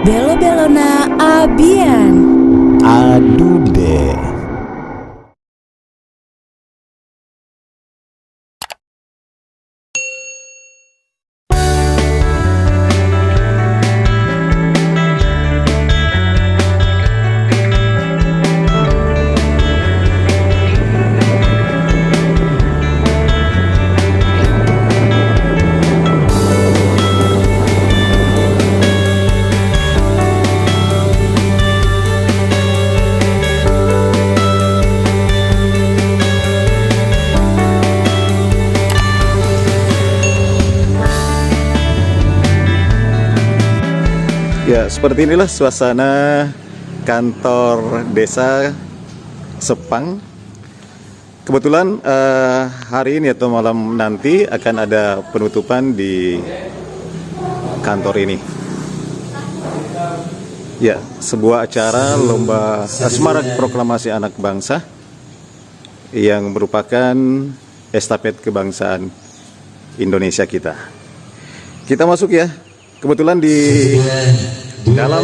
Belo-belona abian. Aduh deh. Ya, seperti inilah suasana kantor desa Sepang. Kebetulan hari ini atau malam nanti akan ada penutupan di kantor ini. Ya, sebuah acara lomba Semarak Proklamasi Anak Bangsa yang merupakan estafet kebangsaan Indonesia kita. Kita masuk ya. Kebetulan di dalam,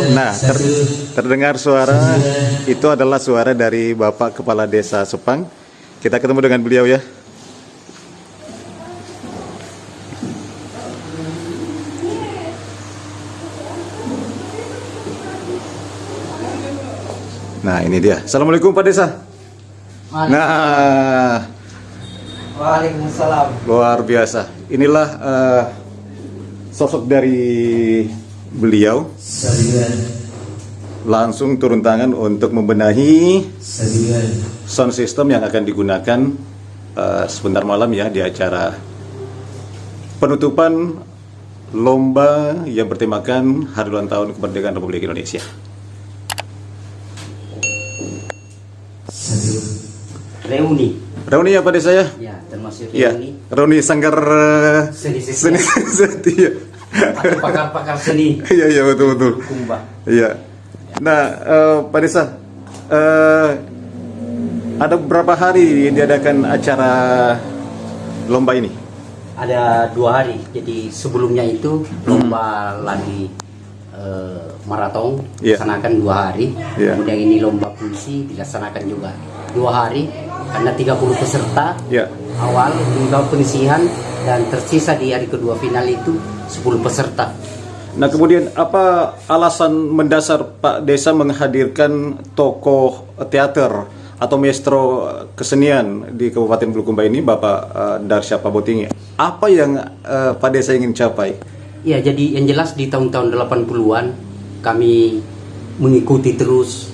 terdengar suara, itu adalah suara dari Bapak Kepala Desa Sepang. Kita ketemu dengan beliau ya. Nah, ini dia. Assalamualaikum Pak Desa. Nah, Waalaikumsalam. luar biasa. Inilah sosok dari beliau langsung turun tangan untuk membenahi sound system yang akan digunakan sebentar malam ya di acara penutupan lomba yang bertemakan Hari Ulang Tahun Kemerdekaan Republik Indonesia. Reuni apa desa ya? Ya, termasuk Ya, reuni. reuni Sanggar Seni Seni Setia. atau pakar-pakar seni. Iya betul. Kumbah. Iya. Nah, Pak Desa, ada berapa hari diadakan acara lomba ini? Ada 2 hari. Jadi sebelumnya itu lomba lari maraton Iya. dilaksanakan 2 hari. Iya. Kemudian ini lomba puisi dilaksanakan juga 2 hari karena 30 peserta. Ya. Awal hingga penyisihan dan tersisa di hari kedua final itu 10 peserta. Nah, kemudian apa alasan mendasar Pak Desa menghadirkan tokoh teater atau maestro kesenian di Kabupaten Bulukumba ini, Bapak Darsya Pabotingi? Apa yang Pak Desa ingin capai? Ya, jadi yang jelas di tahun-tahun 80-an kami mengikuti terus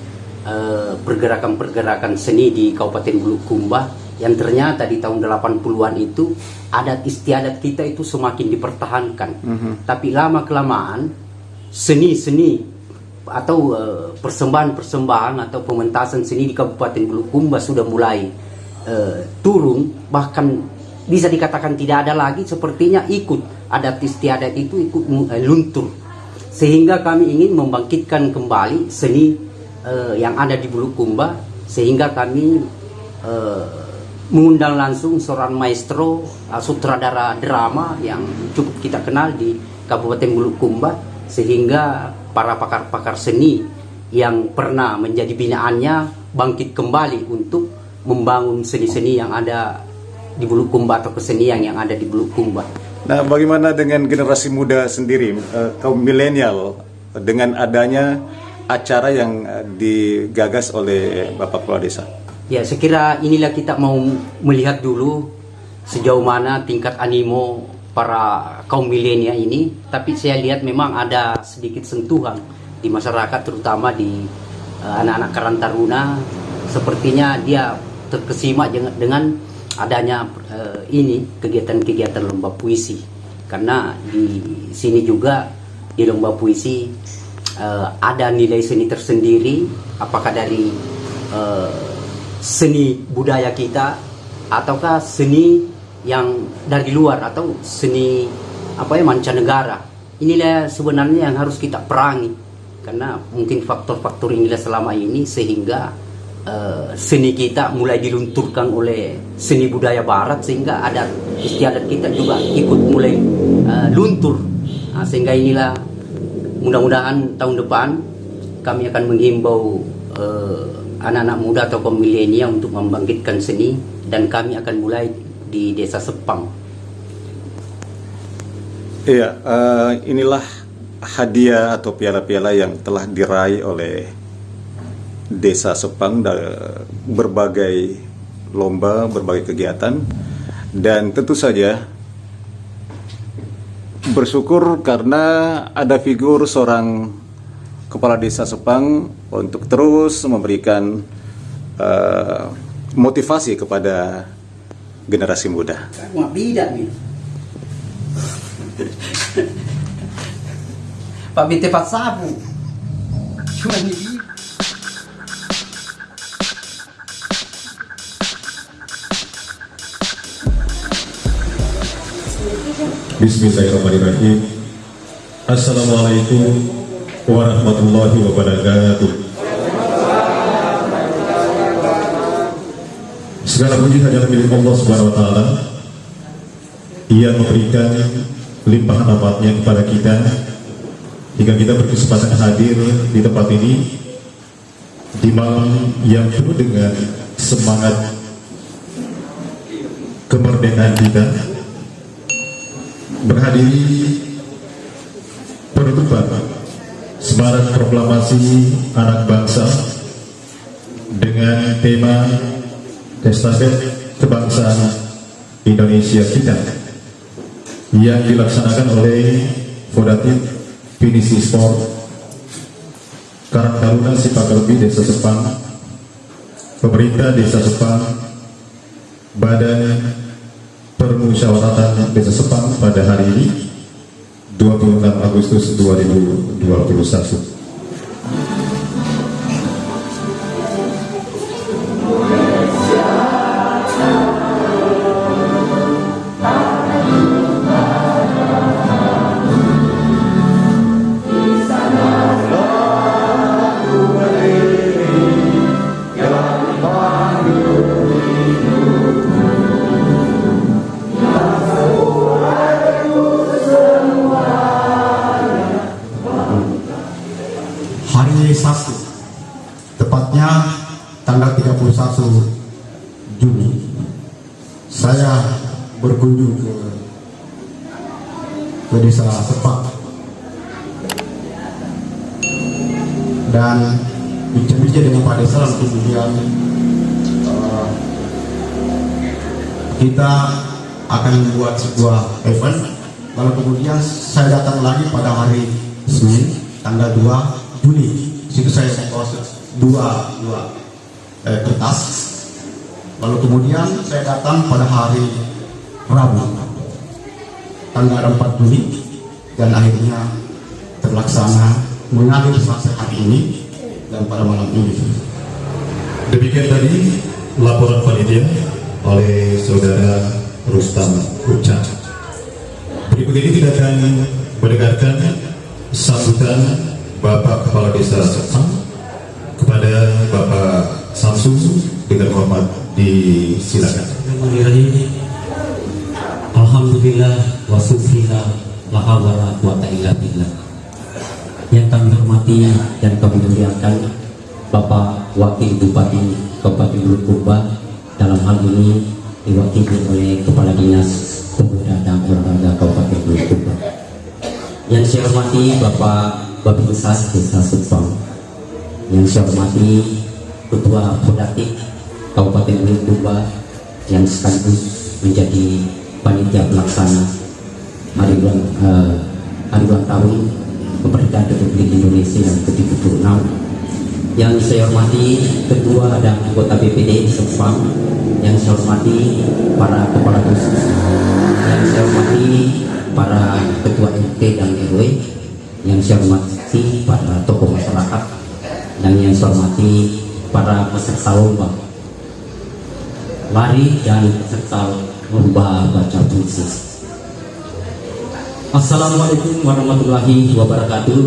pergerakan-pergerakan seni di Kabupaten Bulukumba yang ternyata di tahun 80-an itu adat istiadat kita itu semakin dipertahankan. Tapi lama-kelamaan seni-seni atau persembahan-persembahan atau pementasan seni di Kabupaten Bulukumba sudah mulai turun, bahkan bisa dikatakan tidak ada lagi, sepertinya ikut adat istiadat itu ikut luntur. Sehingga kami ingin membangkitkan kembali seni yang ada di Bulukumba, sehingga kami mengundang langsung seorang maestro sutradara drama yang cukup kita kenal di Kabupaten Bulukumba, sehingga para pakar-pakar seni yang pernah menjadi binaannya bangkit kembali untuk membangun seni-seni yang ada di Bulukumba atau kesenian yang ada di Bulukumba. Nah, bagaimana dengan generasi muda sendiri, kaum milenial, dengan adanya acara yang digagas oleh Bapak Kepala Desa? Ya, saya kira inilah kita mau melihat dulu sejauh mana tingkat animo para kaum milenial ini. Tapi saya lihat memang ada sedikit sentuhan di masyarakat, terutama di anak-anak Karang Taruna. Sepertinya dia terkesima dengan adanya ini kegiatan-kegiatan lomba puisi. Karena di sini juga di lomba puisi ada nilai seni tersendiri, apakah dari seni budaya kita ataukah seni yang dari luar atau seni mancanegara. Inilah sebenarnya yang harus kita perangi, karena mungkin faktor-faktor inilah selama ini sehingga seni kita mulai dilunturkan oleh seni budaya barat, sehingga adat istiadat kita juga ikut mulai luntur. Sehingga inilah mudah-mudahan tahun depan kami akan menghimbau anak-anak muda atau kaum milenial untuk membangkitkan seni, dan kami akan mulai di Desa Sepang. Iya, inilah hadiah atau piala-piala yang telah diraih oleh Desa Sepang dari berbagai lomba, berbagai kegiatan, dan tentu saja bersyukur karena ada figur seorang kepala desa Sepang untuk terus memberikan motivasi kepada generasi muda. Wah, bidak nih. Pak BT Pak Sabu. Cuma ini. Bismillahirrahmanirrahim. Assalamualaikum warahmatullahi wabarakatuh. Segala puji hanya milik Allah Subhanahu wa taala. Ia memberikan limpahan rahmatnya kepada kita hingga kita berkesempatan hadir di tempat ini di malam yang penuh dengan semangat kemerdekaan kita, berhadiri penutupan Semarak Proklamasi Anak Bangsa dengan tema Estafet Kebangsaan Indonesia kita yang dilaksanakan oleh Fodatif Pinisi Sport Karang Taruna Sipakelbi Desa Sepang, pemerintah Desa Sepang, Badan Permusyawaratan Desa Sepang pada hari ini 26 Agustus 2021. Hari Sabtu, tepatnya tanggal 31 Juni, saya berkunjung ke Desa Sepang dan bicara dengan Pak Desa, lalu kemudian kita akan membuat sebuah event, lalu kemudian saya datang lagi pada hari Senin tanggal 2 Juni. Situ saya membawa dua kertas. Lalu kemudian saya datang pada hari Rabu tanggal 4 Juni dan akhirnya terlaksana mengalir sampai hari ini dan pada malam ini. Demikian tadi laporan panitia oleh Saudara Rustam Ucap. Berikut ini kita akan mendengarkan sambutan Bapak Kepala Desa Sepang kepada Bapak Samsu dengan hormat disilakan. Alhamdulillah wa syukrina la haula wala quwata illa billah. Yang kami hormati dan kami muliakan Bapak Wakil Bupati Kabupaten Bulukumba, dalam hal ini diwakili oleh Kepala Dinas Pemuda dan Olahraga Kabupaten Bulukumba. Yang saya hormati Bapak Babinsa Desa Sepang, yang saya hormati Ketua Fodatif Kabupaten Bulukumba yang sekaligus menjadi panitia pelaksana hari ulang tahun kemerdekaan Republik Indonesia yang ke-76. Yang saya hormati Ketua dan anggota BPD Sepang, yang saya hormati para kepala khusus, yang saya hormati para ketua RT dan RW, yang saya hormati para tokoh masyarakat, dan yang saya hormati para peserta lomba. Mari dan serta merubah baca puisi. Assalamualaikum warahmatullahi wabarakatuh.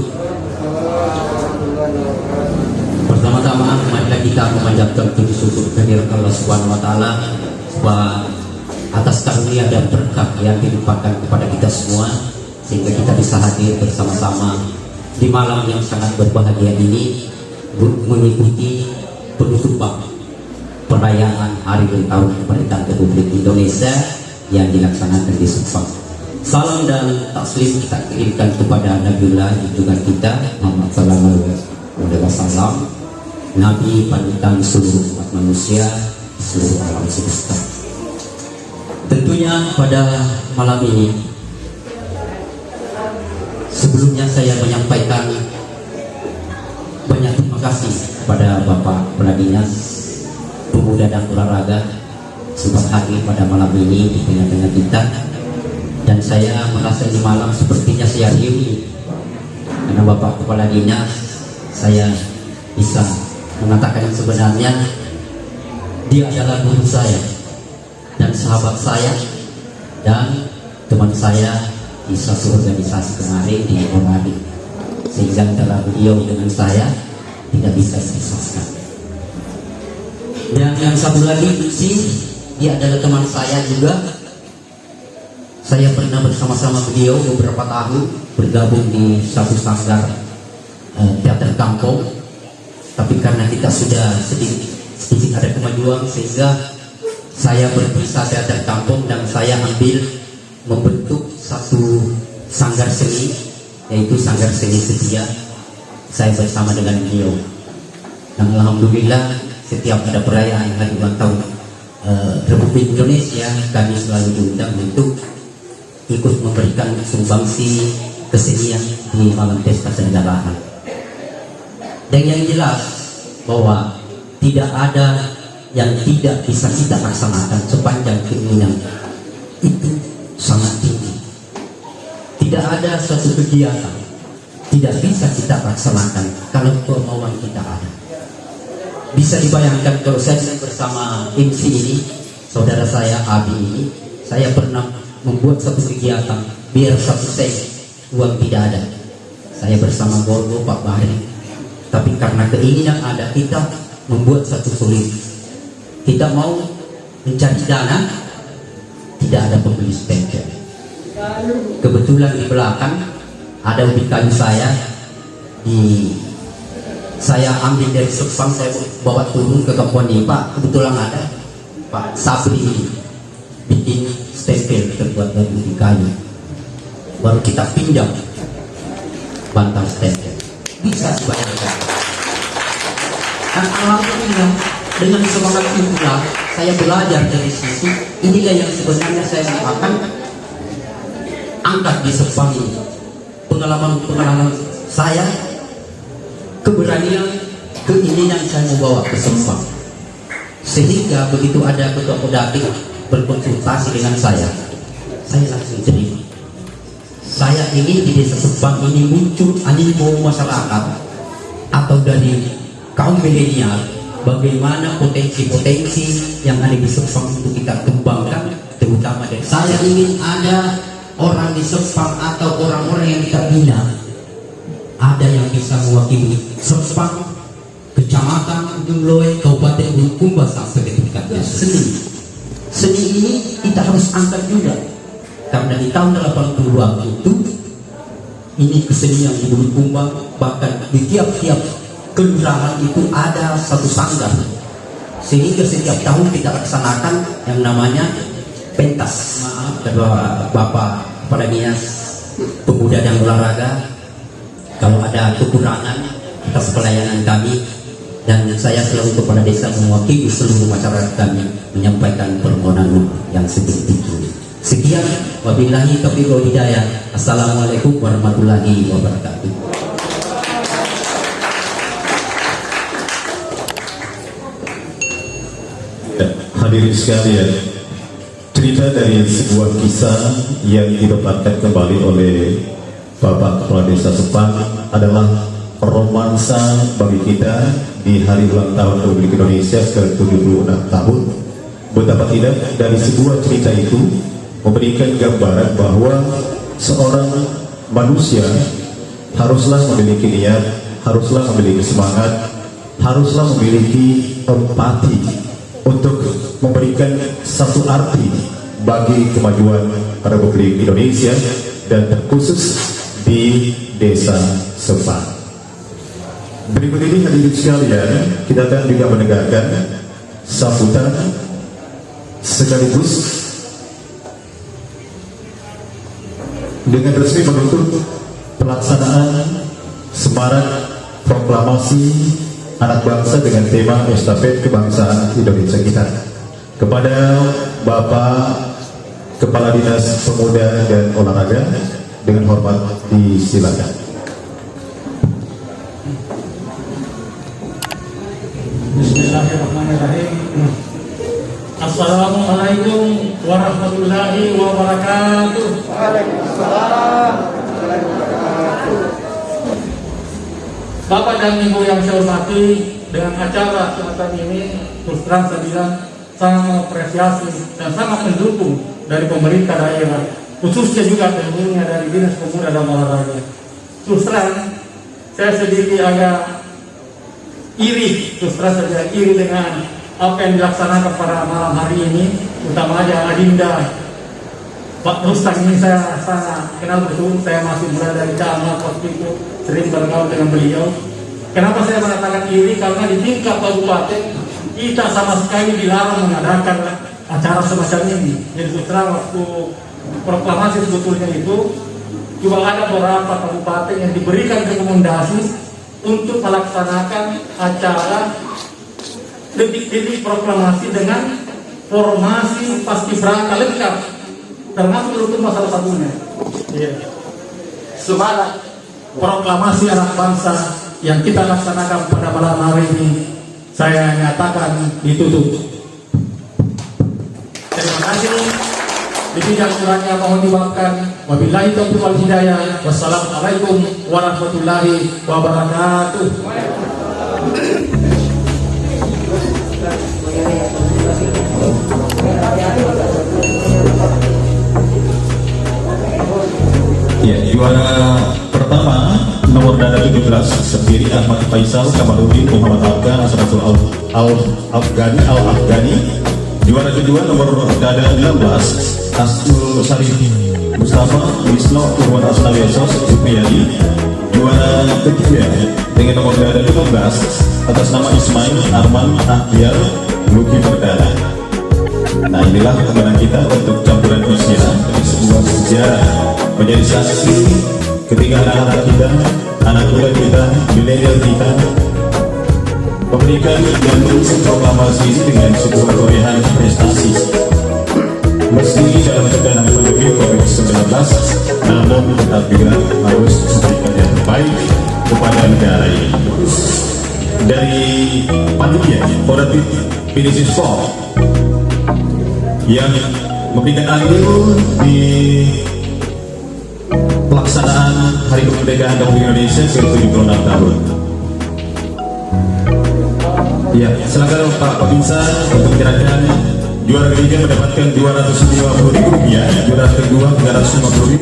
Pertama-tama marilah kita memanjatkan puji syukur kehadirat Allah Subhanahu wa taala atas karunia dan berkah yang dilimpahkan kepada kita semua sehingga kita bisa hadir bersama-sama di malam yang sangat berbahagia ini mengikuti penutupan perayaan Hari Ulang Tahun Kemerdekaan Republik Indonesia yang dilaksanakan di Subang. Salam dan taslim kita kirimkan kepada Nabiullah junjungan kita Muhammad sallallahu alaihi wasallam, Nabi panutan seluruh umat manusia, seluruh alam semesta. Tentunya pada malam ini sebelumnya saya menyampaikan banyak terima kasih kepada Bapak Kepala Dinas Pemuda dan Olahraga sudah hadir pada malam ini di tengah-tengah kita, dan saya merasa di malam sepertinya saya reuni karena Bapak Kepala Dinas saya bisa mengatakan yang sebenarnya dia adalah guru saya dan sahabat saya dan teman saya di suatu organisasi kemarin di Oradi, sehingga antara beliau dengan saya tidak bisa dipisahkan. Dan yang satu lagi sih, dia adalah teman saya juga. Saya pernah bersama-sama beliau beberapa tahun bergabung di satu sanggar teater kampung, tapi karena kita sudah sedikit ada kemajuan sehingga saya berpisah teater kampung dan saya ambil membentuk satu sanggar seni, yaitu Sanggar Seni Setia. Saya bersama dengan beliau, dan alhamdulillah setiap ada perayaan hari ulang tahun Republik Indonesia kami selalu diundang untuk ikut memberikan sumbangsi kesenian di malam pesta kenegaraan. Dan yang jelas bahwa tidak ada yang tidak bisa kita laksanakan sepanjang keinginan itu sangat tinggi. Tidak ada suatu kegiatan tidak bisa kita laksanakan kalau kemauan kita ada. Bisa dibayangkan kalau saya bersama MC ini, saudara saya Abi ini, saya pernah membuat satu kegiatan biar satu sen uang tidak ada. Saya bersama Borgo Pak Bahri, tapi karena keinginan ada kita membuat satu solusi. Kita mau mencari dana, tidak ada pembeli stempel. Kebetulan di belakang ada ubi kayu saya ambil dari Sepang, saya bawa turun ke kampung ini. Pak, kebetulan ada Pak Sabri ini bikin stempel terbuat dari ubi kayu, baru kita pinjam bantal stempel. Bisa dibayangkan. Dan alhamdulillah dengan semangat itulah saya belajar dari situ. Inilah yang sebenarnya saya akan angkat di Sepang ini. Pengalaman saya, keberanian, keinginan saya membawa ke Sepang, sehingga begitu ada ketua Kodatik berkonsultasi dengan saya langsung terima. Saya ingin di desa Sepang ini muncul animo masyarakat atau dari kaum milenial, bagaimana potensi-potensi yang ada di Sepang untuk kita kembangkan, terutama dari saya ingin ada orang di Sepang atau orang-orang yang kita bina ada yang bisa mewakili Sepang, Kecamatan Ujung Loe, Kabupaten Bulukumba sampai ke tingkat seni ini kita harus angkat juga, karena di tahun 80-an itu ini kesenian di Bulukumba, bahkan di tiap-tiap kelurahan itu ada satu sanggar, sehingga setiap tahun kita laksanakan yang namanya pentas. Maaf kedua Bapak Kepala Dinas Pemuda dan Olahraga kalau ada kekurangan atas pelayanan kami, dan saya selalu kepada desa mewakili seluruh masyarakat kami menyampaikan permohonan yang seperti itu. Sekian, wabillahi taufiq wal hidayah. Assalamualaikum warahmatullahi wabarakatuh. Hadirin sekalian, cerita dari sebuah kisah yang didapatkan kembali oleh Bapak Kepala Desa Sepang adalah romansa bagi kita di hari ulang tahun Republik Indonesia ke-76 tahun, betapa tidak dari sebuah cerita itu memberikan gambaran bahwa seorang manusia haruslah memiliki niat, haruslah memiliki semangat, haruslah memiliki empati untuk memberikan satu arti bagi kemajuan Republik Indonesia dan terkhusus di desa Sepang. Berikut ini hadirin sekalian, kita akan juga mendengarkan sambutan sekaligus dengan resmi menutup pelaksanaan semarak proklamasi anak bangsa dengan tema estafet kebangsaan Indonesia kita. Kepada Bapak Kepala Dinas Pemuda dan Olahraga, dengan hormat disilakan. Bismillahirrahmanirrahim. Assalamualaikum warahmatullahi wabarakatuh. Waalaikumsalam. Bapak dan Ibu yang saya hormati, dengan acara semacam ini terus terang saya bilang sangat mengapresiasi dan sangat mendukung dari pemerintah daerah, khususnya juga tentunya dari Dinas Pemuda dan Olahraga. Terus terang saya sedikit agak iri, terus terang saja iri dengan apa yang dilaksanakan pada malam hari ini, utama aja Adinda Pak Rustam ini. Saya sangat kenal betul, saya masih mulai dari Camat waktu itu sering bergaul dengan beliau. Kenapa saya mengatakan iri? Karena di tingkat kabupaten kita sama sekali dilarang mengadakan acara semacam ini. Jadi setelah waktu proklamasi sebetulnya itu juga ada beberapa kabupaten yang diberikan rekomendasi untuk melaksanakan acara detik-detik proklamasi dengan formasi paskibraka lengkap, termasuk Lutumba salah satunya. Semangat proklamasi anak bangsa yang kita laksanakan pada malam hari ini saya nyatakan ditutup. Terima kasih. Lebih kurangnya mohon dimaafkan. Wabillahi taufiq wal hidayah. Wassalamualaikum warahmatullahi wabarakatuh. Ya, juara pertama nomor dada 17 sendiri Ahmad Faisal Kamarudin Muhammad Afgan Asratul Al-Afghani. Juara kedua nomor dada 16 Asnul Sarif Mustafa Wisno Urwan Asnawi Esos Supriyadi. Juara ketiga dengan nomor dada 15 atas nama Ismail Arman Ahyar Luki Perdana. Nah, inilah kemenangan kita untuk campuran usia sebuah sejarah, menjadi saksi ketika anak-anak kita, anak muda kita, milenial kita memberikan dan mengusung proklamasi dengan sebuah torehan prestasi. Meski dalam tekanan pandemi COVID-19, namun tetap juga harus memberikan yang terbaik kepada negara ini. Dari panitia Koratif Finishing Sport yang memberikan andil di pelaksanaan Hari Kemerdekaan Republik Indonesia ke-76 tahun. Ya, silakan Pak Pemirsa untuk menyerahkan. Juara ketiga mendapatkan Rp250.000, juara kedua Rp350.000,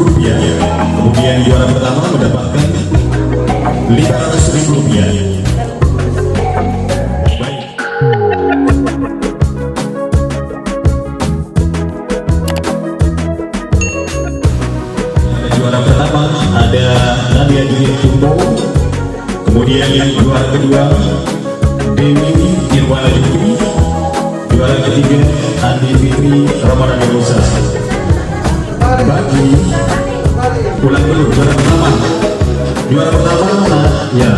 kemudian juara pertama mendapatkan Rp500.000. Baik. Juara pertama ada Nadia Judith Tumbo, kemudian yang juara kedua Dewi Irwana Jukri, juara ketiga Andi Fitri Ramadan Musa. Bagi ulang dulu juara pertama ya.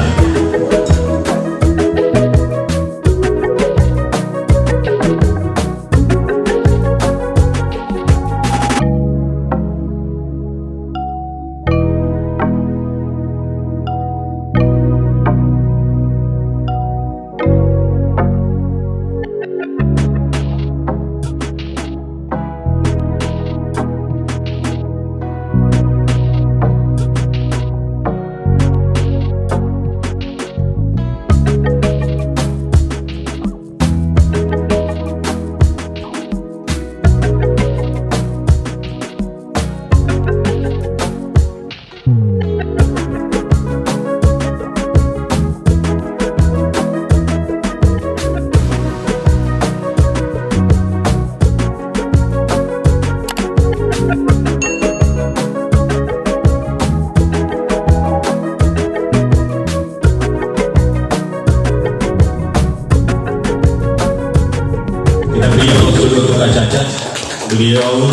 beliau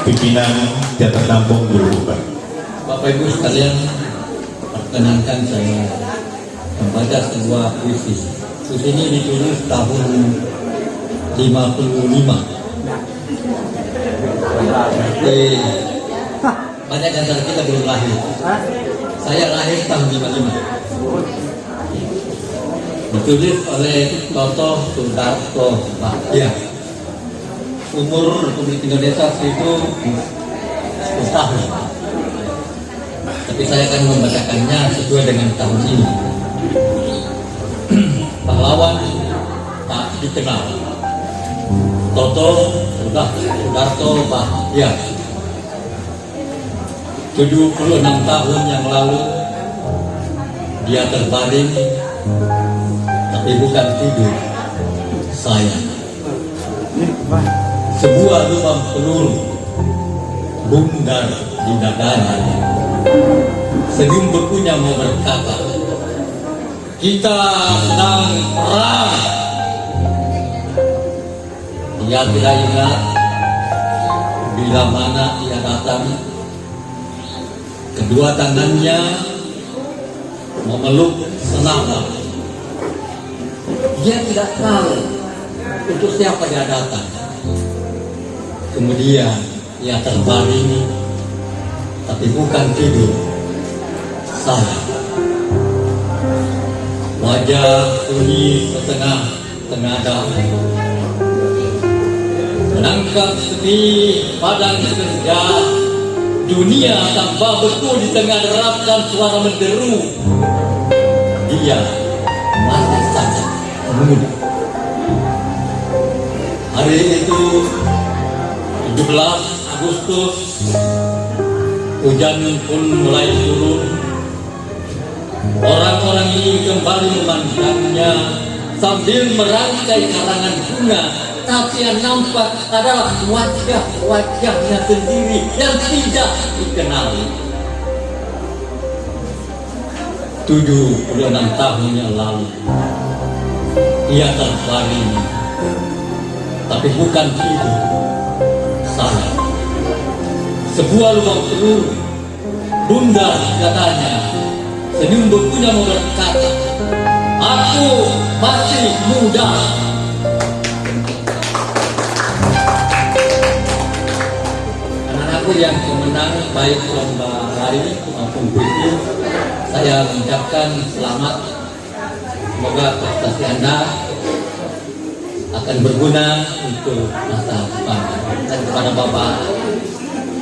pimpinan Teater Kampung Bulukumba. Bapak Ibu sekalian, perkenankan saya membaca sebuah puisi. Puisi ini ditulis tahun 55. Banyak antara kita belum lahir. Saya lahir tahun 55. Ditulis oleh Toto Sudarto Bahtiar. Umur Republik Indonesia itu 10 tahun. Tapi saya akan membacakannya sesuai dengan tahun ini. Pahlawan tak dikenal. Toto Sudarto Bahtiar. 76 tahun yang lalu dia terbaring, tapi bukan tidur, sayang. Sebuah lubang peluru bundar di dadanya. Senyum bekunya mau berkata, kita sedang perang. Dia tidak ingat bila mana ia datang. Kedua tangannya memeluk senama. Dia tidak tahu untuk siapa dia datang. Kemudian ia terbaring, tapi bukan tidur, sayang. Wajah sunyi setengah tengadang, menangkap sepi padang senja. Dunia tanpa beku di tengah derapkan suara menderu. Dia masih saja muda. Hari itu 17 Agustus, hujan pun mulai turun. Orang-orang ini kembali memandangnya sambil merangkai karangan bunga. Tapi yang nampak adalah wajah-wajahnya sendiri yang tidak dikenali. 76 tahun yang lalu ia terbaring, tapi bukan tidur, sayang. Sebuah lubang peluru bundar katanya. Senyum bekunya mau berkata, aku masih muda. Anak-anakku yang memenang baik lomba lari maupun puisi, saya mengucapkan selamat. Semoga prestasi Anda akan berguna untuk masa depan. Dan kepada Bapak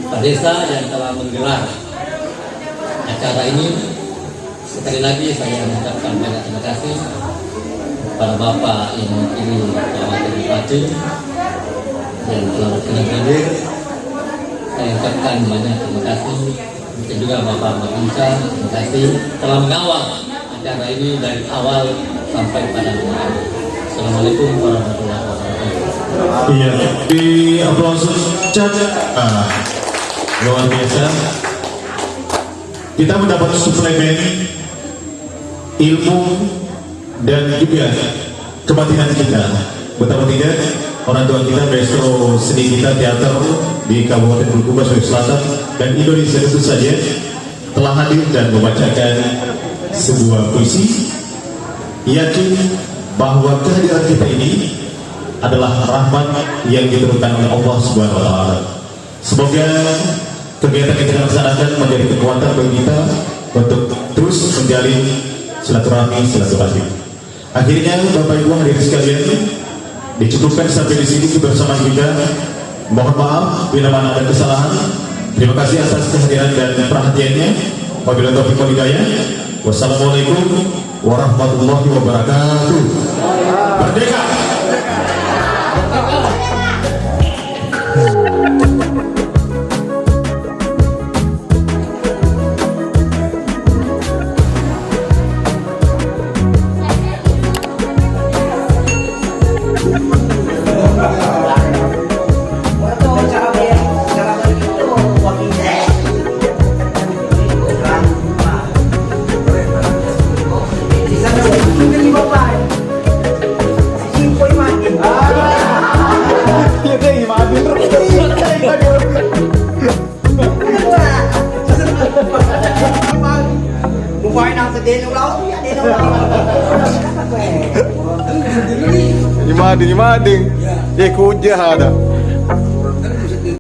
Pak Desa yang telah menggelar acara ini, sekali lagi saya mengucapkan banyak terima kasih kepada Bapak yang mewakili Wakil Bupati yang telah berkenan hadir. Saya ucapkan banyak terima kasih. Dan juga Bapak Mabinsa, terima kasih telah mengawal acara ini dari awal sampai pada akhir. Assalamualaikum warahmatullahi wabarakatuh. Iya, di aplausus caca. Luar biasa. Kita mendapat suplemen ilmu dan juga kebatinan kita. Betapa tidak orang tua kita, maestro seni kita teater di Kabupaten Bulukumba, Sulawesi Selatan dan Indonesia tentu saja telah hadir dan membacakan sebuah puisi. Yakin bahwa kehadiran kita ini adalah rahmat yang diturunkan oleh Allah Subhanahu wa taala. Semoga kegiatan yang kita laksanakan menjadi kekuatan bagi kita untuk terus menjalin silaturahim. Akhirnya Bapak Ibu hadirin sekalian, dicukupkan sampai di sini bersama kita. Mohon maaf bila mana ada kesalahan. Terima kasih atas kehadiran dan perhatiannya. Wabillahi taufiq wal hidayah. Wassalamualaikum warahmatullahi wabarakatuh. Merdeka. Iya, maafin. denong laut ya denong laut. Nyemading. Eh kuja ada.